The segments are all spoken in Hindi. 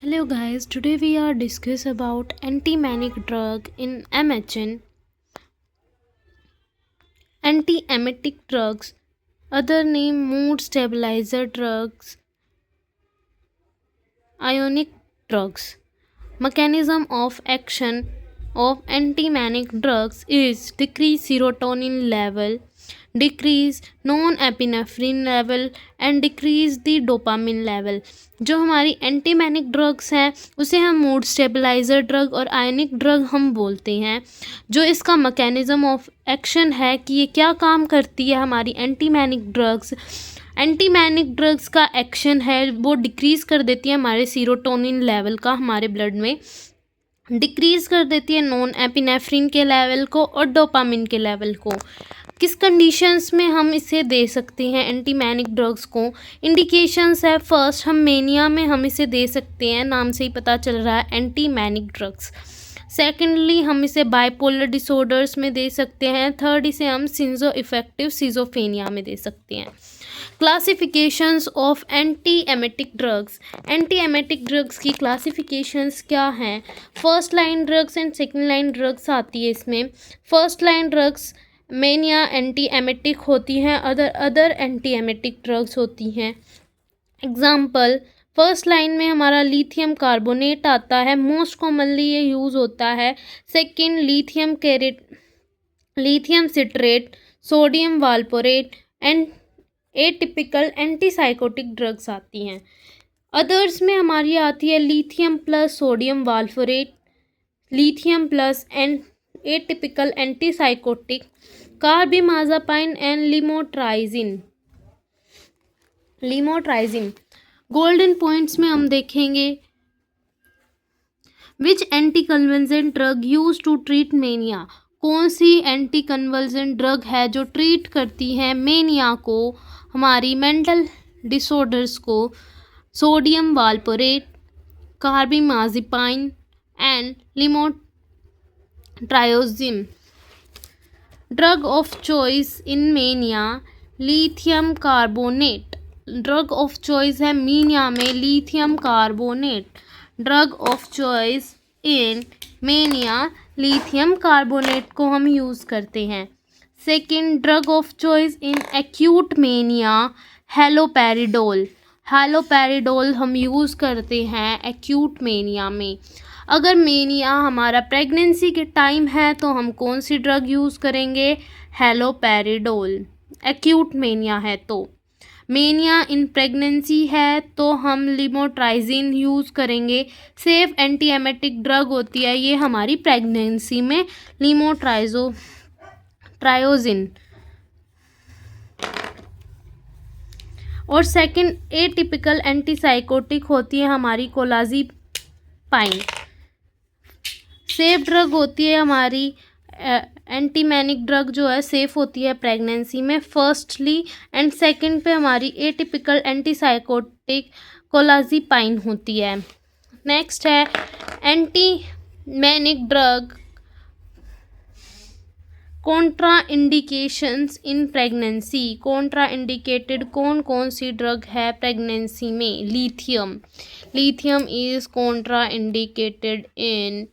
Hello guys, today we are discuss about anti-manic drug in MHN. Antiemetic drugs, other name mood stabilizer drugs, ionic drugs. Mechanism of action of anti-manic drugs is decrease serotonin level, decrease non-epinephrine level and decrease the dopamine level. जो हमारी एंटी मैनिक ड्रग्स हैं उसे हम मूड स्टेबलाइज़र ड्रग और आयनिक ड्रग हम बोलते हैं। जो इसका मैकेनिज़्म ऑफ एक्शन है कि ये क्या काम करती है हमारी एंटी मैनिक ड्रग्स का एक्शन है वो डिक्रीज़ कर देती है हमारे सीरोटोनिन लेवल का, हमारे ब्लड में डिक्रीज़ कर देती है नॉन एपिनेफ्रिन के लेवल को और डोपामिन के लेवल को। किस कंडीशंस में हम इसे दे सकते हैं एंटी मैनिक ड्रग्स को? इंडिकेशंस है, फर्स्ट हम मेनिया में हम इसे दे सकते हैं, नाम से ही पता चल रहा है एंटी मैनिक ड्रग्स। सेकेंडली हम इसे बाइपोलर डिसऑर्डर्स में दे सकते हैं। थर्ड इसे हम सिंजो इफेक्टिव सिजोफेनिया में दे सकते हैं। Classifications of anti emetic drugs. Anti emetic drugs की क्लासिफिकेशंस क्या हैं? First line drugs and second line drugs आती है इसमें। First line drugs mania anti emetic होती हैं, अदर एंटी एमेटिक ड्रग्स होती हैं। एग्जाम्पल, फर्स्ट लाइन में हमारा लिथियम कार्बोनेट आता है, मोस्ट कॉमनली ये यूज़ होता है। Second lithium citrate, sodium valproate and atypical antipsychotic drugs आती हैं। अदर्स में हमारी आती है lithium plus sodium valproate, lithium plus and atypical antipsychotic, carbamazepine and lamotrigine. Golden points में हम देखेंगे which anti convulsant drug use to treat mania. कौन सी एंटी कन्वल्जेंट ड्रग है जो ट्रीट करती है मेनिया को, हमारी मेंटल डिसऑर्डर्स को? Sodium valproate, carbamazepine and lamotrigine. Drug of choice in mania, lithium carbonate. Drug of choice है मेनिया में lithium carbonate. Drug of choice in mania lithium carbonate को हम यूज़ करते हैं। Second, drug of choice in acute mania, haloperidol. Haloperidol हम यूज़ करते हैं एक्यूट मेनिया में। अगर मेनिया हमारा प्रेगनेंसी के टाइम है तो हम कौन सी ड्रग यूज़ करेंगे? हैलोपेरिडोल। एक्यूट मेनिया है तो। मेनिया इन प्रेगनेंसी है तो हम लिमोट्राइजिन यूज़ करेंगे। सेफ एंटी एमेटिक ड्रग होती है ये हमारी प्रेगनेंसी में, लिमोट्राइजिन। और सेकंड एटिपिकल एंटीसाइकोटिक होती है हमारी क्लोराज़ेपाइन। सेफ ड्रग होती है हमारी एंटी मैनिक ड्रग जो है सेफ होती है प्रेगनेंसी में, फर्स्टली। एंड सेकंड पे हमारी एटिपिकल एंटीसाइकोटिक क्लोराज़ेपाइन होती है। नेक्स्ट है anti manic drug Contra indications in pregnancy. Contra indicated कौन कौन सी ड्रग है प्रेगनेंसी में? Lithium is Contra indicated in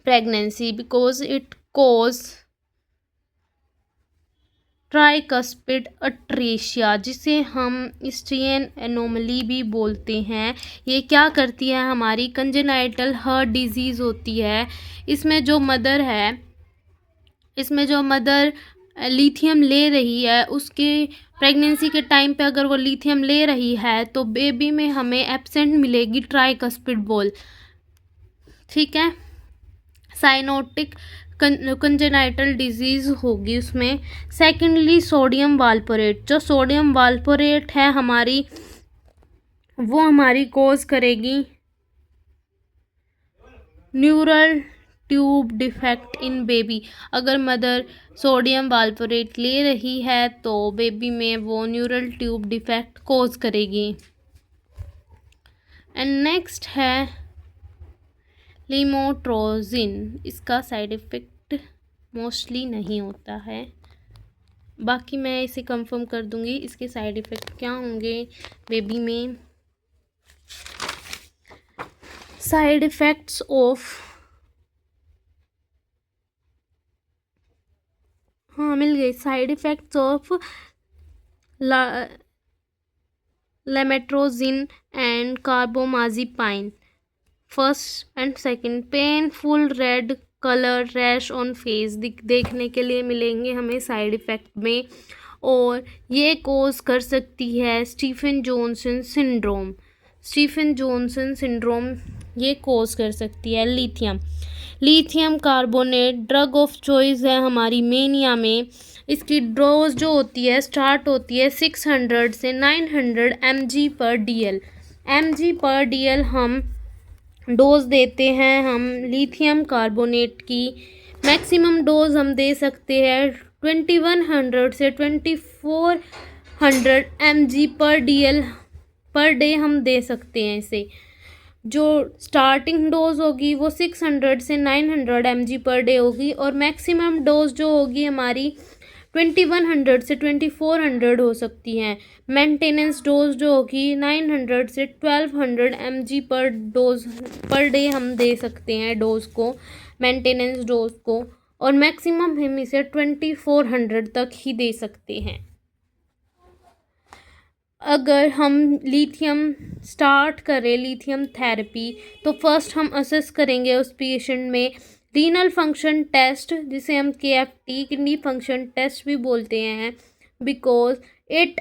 pregnancy because it cause tricuspid atresia, जिसे हम स्ट्रियन एनोमली भी बोलते हैं। ये क्या करती है? हमारी कंजेनाइटल हार्ट डिजीज़ होती है। इसमें जो मदर लिथियम ले रही है उसके प्रेगनेंसी के टाइम पे अगर वो लिथियम ले रही है तो बेबी में हमें एब्सेंट मिलेगी ट्राइकस्पिड बॉल, ठीक है। साइनोटिक कंजेनाइटल डिजीज़ होगी उसमें। Secondly sodium valproate. जो सोडियम वाल्पोरेट है हमारी वो हमारी कोज करेगी neural tube defect in baby. अगर मदर सोडियम वाल्पोरेट ले रही है तो बेबी में वो न्यूरल ट्यूब डिफेक्ट कोज करेगी। एंड नेक्स्ट है लिमोट्राइजिन। इसका साइड इफ़ेक्ट मोस्टली नहीं होता है, बाकी मैं इसे कंफर्म कर दूंगी इसके साइड इफ़ेक्ट क्या होंगे बेबी में। साइड इफ़ेक्ट्स ऑफ, हाँ मिल गई, side effects of lamotrigine and carbamazepine. First and second, painful red colour rash on face देखने के लिए मिलेंगे हमें साइड इफ़ेक्ट में, और ये कोज कर सकती है Stephen Johnson syndrome. Stephen Johnson syndrome ये कोज कर सकती है। Lithium carbonate drug of choice है हमारी मेनिया में। इसकी डोज जो होती है स्टार्ट होती है 600 से 900 mg/dl हम डोज देते हैं हम लिथियम कार्बोनेट की। मैक्सिमम डोज हम दे सकते हैं 2100 से 2400 mg/dl पर डे हम दे सकते हैं इसे। जो स्टार्टिंग डोज होगी वो 600 से 900 mg/डे होगी, और मैक्सिमम डोज जो होगी हमारी 2100 से 2400 हो सकती हैं। मेंटेनेंस डोज जो होगी 900 से 1200 mg/डे हम दे सकते हैं डोज को, मेंटेनेंस डोज को, और मैक्सिमम हम इसे 2400 तक ही दे सकते हैं। अगर हम लिथियम स्टार्ट करें लिथियम थेरेपी, तो फर्स्ट हम असेस करेंगे उस पेशेंट में रीनल फंक्शन टेस्ट, जिसे हम KFT किडनी फंक्शन टेस्ट भी बोलते हैं, because it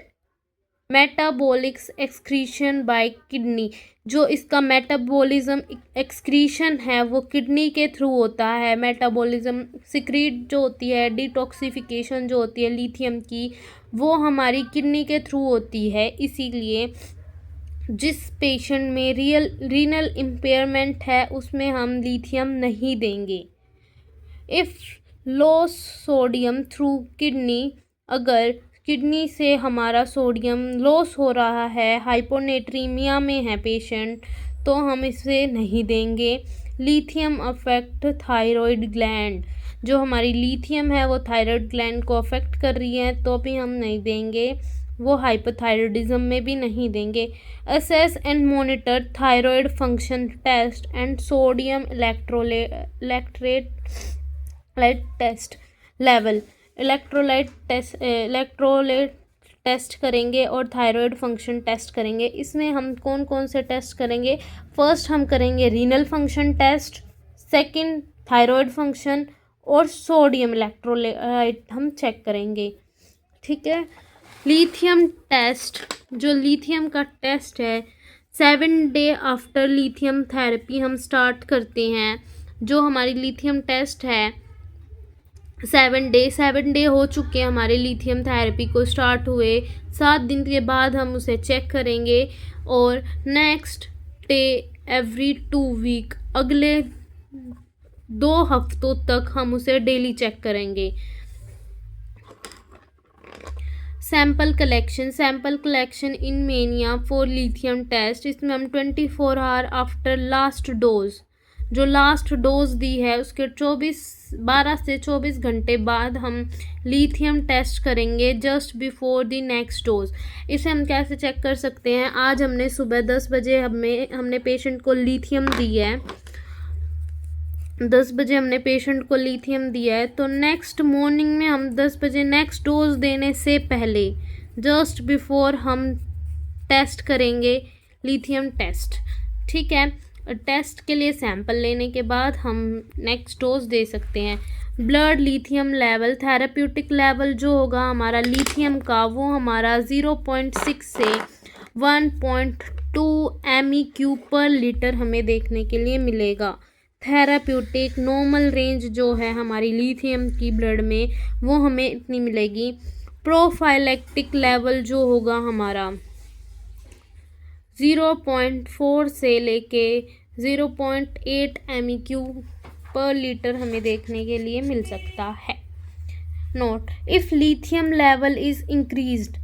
metabolics excretion by kidney. जो इसका मेटाबॉलिज्म एक्सक्रीशन है वो किडनी के थ्रू होता है। मेटाबॉलिज्म सिक्रीट जो होती है, डिटॉक्सिफिकेशन जो होती है लिथियम की, वो हमारी किडनी के थ्रू होती है। इसीलिए जिस पेशेंट में रीनल इम्पेयरमेंट है उसमें हम लिथियम नहीं देंगे। If loss sodium through kidney, अगर किडनी से हमारा सोडियम लॉस हो रहा है, हाइपोनेट्रीमिया में है पेशेंट, तो हम इसे नहीं देंगे। लिथियम अफेक्ट थायराइड ग्लैंड, जो हमारी लिथियम है वो थायराइड ग्लैंड को अफेक्ट कर रही है, तो भी हम नहीं देंगे। वो हाइपोथायरॉयडिज्म में भी नहीं देंगे। Assess and monitor thyroid function test and sodium electrolyte test level. Electrolyte test करेंगे और थायराइड फंक्शन टेस्ट करेंगे। इसमें हम कौन कौन से टेस्ट करेंगे? फर्स्ट हम करेंगे renal function test, second thyroid function, और सोडियम इलेक्ट्रोलाइट हम चेक करेंगे। ठीक है। लिथियम टेस्ट, जो लिथियम का टेस्ट है, 7 डे आफ्टर लिथियम थेरेपी हम स्टार्ट करते हैं। जो हमारी लिथियम टेस्ट है 7 डे हो चुके हैं हमारे लिथियम थेरेपी को स्टार्ट हुए। 7 दिन के बाद हम उसे चेक करेंगे, और नेक्स्ट डे एवरी 2 वीक, अगले 2 हफ्तों तक हम उसे डेली चेक करेंगे। Sample collection in mania for lithium test, इसमें हम 24 आवर आफ्टर लास्ट डोज, जो लास्ट डोज दी है उसके 12 से 24 घंटे बाद हम लिथियम टेस्ट करेंगे, just before the next dose. इसे हम कैसे चेक कर सकते हैं? आज हमने सुबह 10 बजे हमने पेशेंट को लिथियम दी है, 10 बजे हमने पेशेंट को लिथियम दिया है, तो नेक्स्ट मॉर्निंग में हम 10 बजे नेक्स्ट डोज देने से पहले, जस्ट बिफोर, हम टेस्ट करेंगे लिथियम टेस्ट। ठीक है। टेस्ट के लिए सैंपल लेने के बाद हम नेक्स्ट डोज दे सकते हैं। Blood lithium level, therapeutic level जो होगा हमारा लिथियम का, वो हमारा 0.6 से 1.2 MEQ/लीटर हमें देखने के लिए मिलेगा। थेराप्यूटिक नॉर्मल रेंज जो है हमारी लिथियम की ब्लड में, वो हमें इतनी मिलेगी। प्रोफाइलेक्टिक लेवल जो होगा हमारा 0.4 से लेके 0.8 MEQ/लीटर हमें देखने के लिए मिल सकता है। Note, if lithium level is increased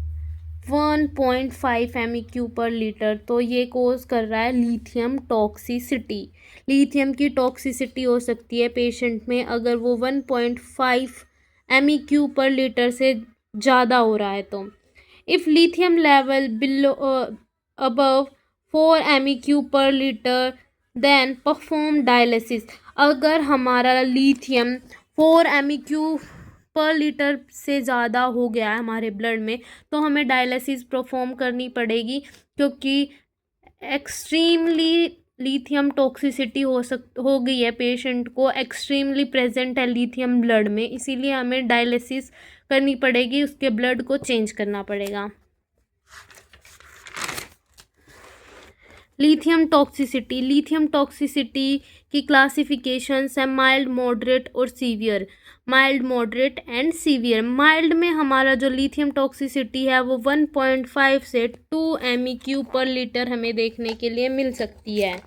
1.5 MEQ/लीटर, तो ये कोज कर रहा है लिथियम टॉक्सिसिटी। लिथियम की टॉक्सिसिटी हो सकती है पेशेंट में अगर वो 1.5 MEQ/लीटर से ज़्यादा हो रहा है तो। If lithium level below above 4 MEQ/लीटर देन परफॉर्म डायलिसिस। अगर हमारा लिथियम 4 MEQ पर लीटर से ज़्यादा हो गया है हमारे ब्लड में, तो हमें डायलिसिस परफॉर्म करनी पड़ेगी, क्योंकि एक्सट्रीमली लिथियम टॉक्सिसिटी हो गई है, पेशेंट को एक्सट्रीमली प्रेजेंट है लिथियम ब्लड में, इसीलिए हमें डायलिसिस करनी पड़ेगी, उसके ब्लड को चेंज करना पड़ेगा। लिथियम टॉक्सिसिटी की क्लासिफिकेशंस है माइल्ड, मॉडरेट और severe. Mild, moderate and severe. Mild में हमारा जो लिथियम टॉक्सिसिटी है वो 1.5 से 2 MEQ पर लीटर हमें देखने के लिए मिल सकती है।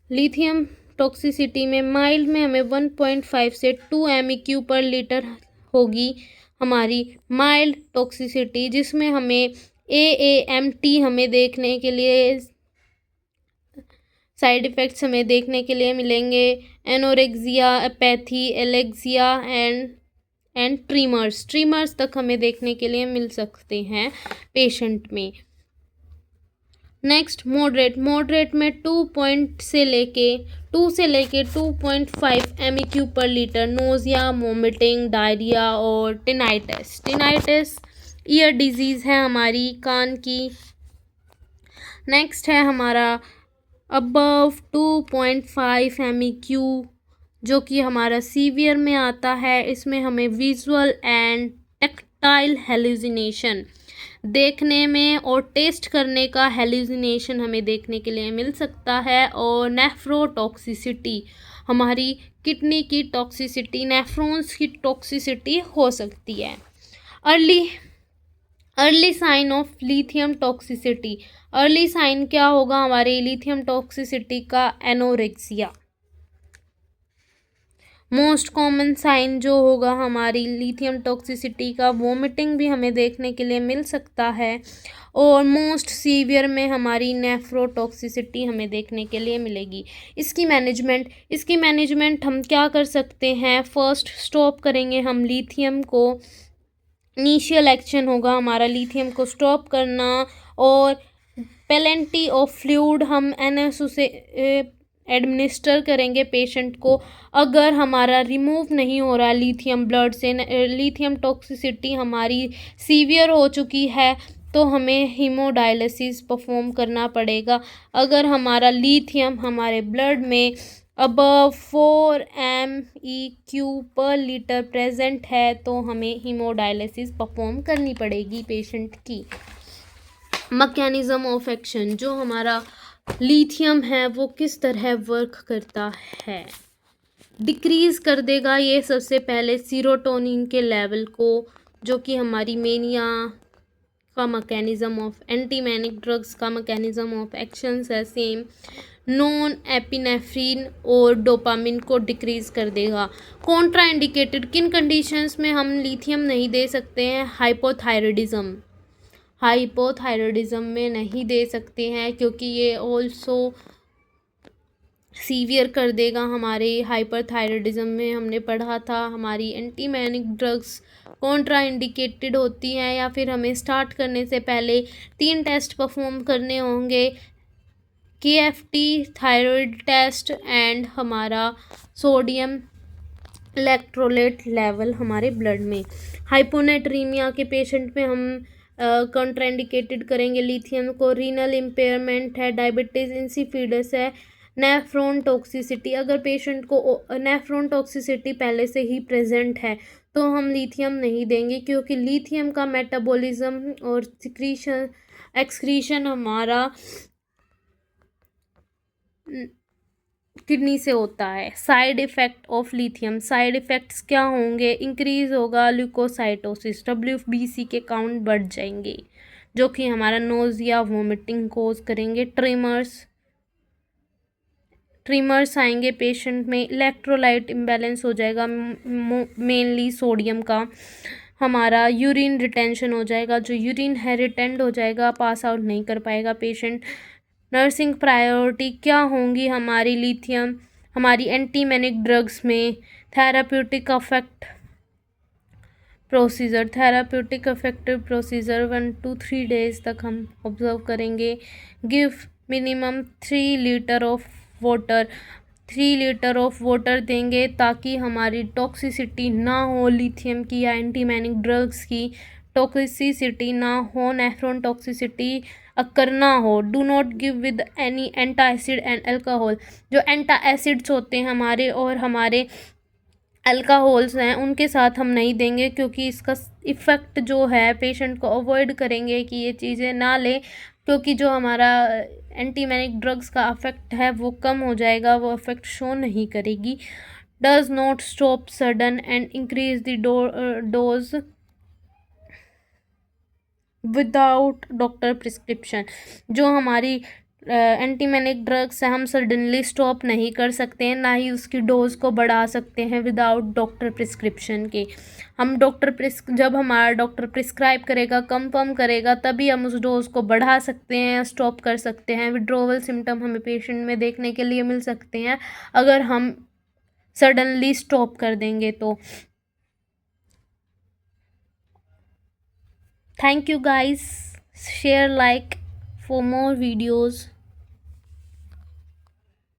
लिथियम टॉक्सिसिटी में माइल्ड में हमें 1.5 से 2 MEQ पर लीटर होगी हमारी माइल्ड टॉक्सिसिटी, जिसमें हमें AAMT हमें देखने के लिए साइड इफ़ेक्ट्स हमें देखने के लिए मिलेंगे, anorexia, apathy, Alexia and tremors तक हमें देखने के लिए मिल सकते हैं पेशेंट में। नेक्स्ट मॉडरेट में 2 से लेके 2.5 MEQ पर लीटर। नोज़िया, वोमिटिंग, डायरिया और टिनाइटिस ईयर डिजीज़ है हमारी कान की। नेक्स्ट है हमारा अबव 2.5 MEQ, जो कि हमारा सीवियर में आता है। इसमें हमें विजुअल एंड टेक्टाइल हेलुसिनेशन, देखने में और टेस्ट करने का हेलुसिनेशन हमें देखने के लिए मिल सकता है। और नेफ्रोटॉक्सिसिटी, हमारी किडनी की टॉक्सिसिटी, नेफ्रॉन्स की टॉक्सिसिटी हो सकती है। Early sign of lithium toxicity. Early sign क्या होगा हमारे लिथियम टॉक्सिसिटी का? एनोरेक्सिया। मोस्ट कॉमन साइन जो होगा हमारी लिथियम टॉक्सिसिटी का, वोमिटिंग भी हमें देखने के लिए मिल सकता है। और मोस्ट सीवियर में हमारी नेफ्रोटॉक्सिसिटी हमें देखने के लिए मिलेगी। इसकी मैनेजमेंट हम क्या कर सकते हैं? फर्स्ट स्टॉप करेंगे हम लिथियम को। इनिशियल एक्शन होगा हमारा लिथियम को स्टॉप करना, और पेलेंटी ऑफ फ्लूइड हम NSO से एडमिनिस्टर करेंगे पेशेंट को। अगर हमारा रिमूव नहीं हो रहा लिथियम ब्लड से, लिथियम टॉक्सिसिटी हमारी सीवियर हो चुकी है, तो हमें हीमोडायलिसिस परफॉर्म करना पड़ेगा। अगर हमारा लिथियम हमारे ब्लड में अबव 4 MEQ पर लीटर प्रेजेंट है, तो हमें हीमोडायलिसिस परफॉर्म करनी पड़ेगी पेशेंट की। मैकेनिज्म ऑफ एक्शन, जो हमारा लिथियम है वो किस तरह वर्क करता है? डिक्रीज कर देगा ये सबसे पहले सीरोटोनिन के लेवल को, जो कि हमारी मेनिया का मैकेनिज्म ऑफ, एंटीमैनिक ड्रग्स का मैकेनिज्म ऑफ एक्शंस है सेम। नॉन एपिनेफ्रिन और डोपामिन को डिक्रीज कर देगा। कॉन्ट्रा इंडिकेटेड, किन कंडीशंस में हम लिथियम नहीं दे सकते हैं? हाइपोथायरॉयडिज्म में नहीं दे सकते हैं, क्योंकि ये ऑल्सो सीवियर कर देगा हमारे। हाइपरथायरॉयडिज्म में हमने पढ़ा था हमारी एंटीमैनिक ड्रग्स कॉन्ट्रा इंडिकेटेड होती हैं, या फिर हमें स्टार्ट करने से पहले 3 टेस्ट परफॉर्म करने होंगे, KFT, थायराइड टेस्ट एंड हमारा सोडियम इलेक्ट्रोलाइट लेवल हमारे ब्लड में। हाइपोनेट्रीमिया के पेशेंट में हम कॉन्ट्राइंडिकेटेड करेंगे लिथियम को। रीनल इम्पेयरमेंट है, डायबिटीज़ इंसिपिडस है, नेफ्रॉन टॉक्सिसिटी, अगर पेशेंट को नेफ्रॉन टॉक्सिसिटी पहले से ही प्रेजेंट है तो हम लिथियम नहीं देंगे, क्योंकि लिथियम का मेटाबॉलिज्म और एक्सक्रीशन हमारा किडनी से होता है। Side effect of lithium, side effects क्या होंगे? इंक्रीज़ होगा ल्यूकोसाइटोसिस, WBC के काउंट बढ़ जाएंगे, जो कि हमारा नोज़िया, वोमिटिंग कोज करेंगे। ट्रिमर्स आएंगे पेशेंट में। इलेक्ट्रोलाइट इम्बैलेंस हो जाएगा, मेनली सोडियम का। हमारा यूरिन रिटेंशन हो जाएगा, जो यूरिन है रिटेंड हो जाएगा, पास आउट नहीं कर पाएगा पेशेंट। नर्सिंग प्रायोरिटी क्या होंगी हमारी लिथियम, हमारी एंटीमेनिक ड्रग्स में? Therapeutic effect procedure therapeutic effective procedure 1 to 3 days तक हम ऑब्जर्व करेंगे। Give minimum 3 litre of water, 3 litre of water देंगे ताकि हमारी टॉक्सिसिटी ना हो, लिथियम की या एंटीमैनिक ड्रग्स की टॉक्सिसिटी ना हो, नेफ्रॉन टॉक्सिसिटी अक्कर ना हो। Do not give with any antacid and alcohol, जो एंटासिड्स होते हैं हमारे और हमारे अल्कोहल्स हैं उनके साथ हम नहीं देंगे, क्योंकि इसका इफ़ेक्ट जो है पेशेंट को अवॉइड करेंगे कि ये चीज़ें ना लें, क्योंकि जो हमारा एंटीमैनिक ड्रग्स का अफेक्ट है वो कम हो जाएगा, वो अफेक्ट शो नहीं करेगी। Does not stop sudden and increase the dose without doctor prescription, जो हमारी एंटीमैनिक ड्रग्स है हम सडनली स्टॉप नहीं कर सकते हैं, ना ही उसकी डोज को बढ़ा सकते हैं विदाउट डॉक्टर प्रिस्क्रिप्शन के। हम जब हमारा डॉक्टर प्रिस्क्राइब करेगा, कंफर्म करेगा, तभी हम उस डोज को बढ़ा सकते हैं, स्टॉप कर सकते हैं। विड्रोवल सिम्टम हमें पेशेंट में देखने के लिए मिल सकते हैं अगर हम सडनली स्टॉप कर देंगे तो। Thank you guys. Share, like for more videos.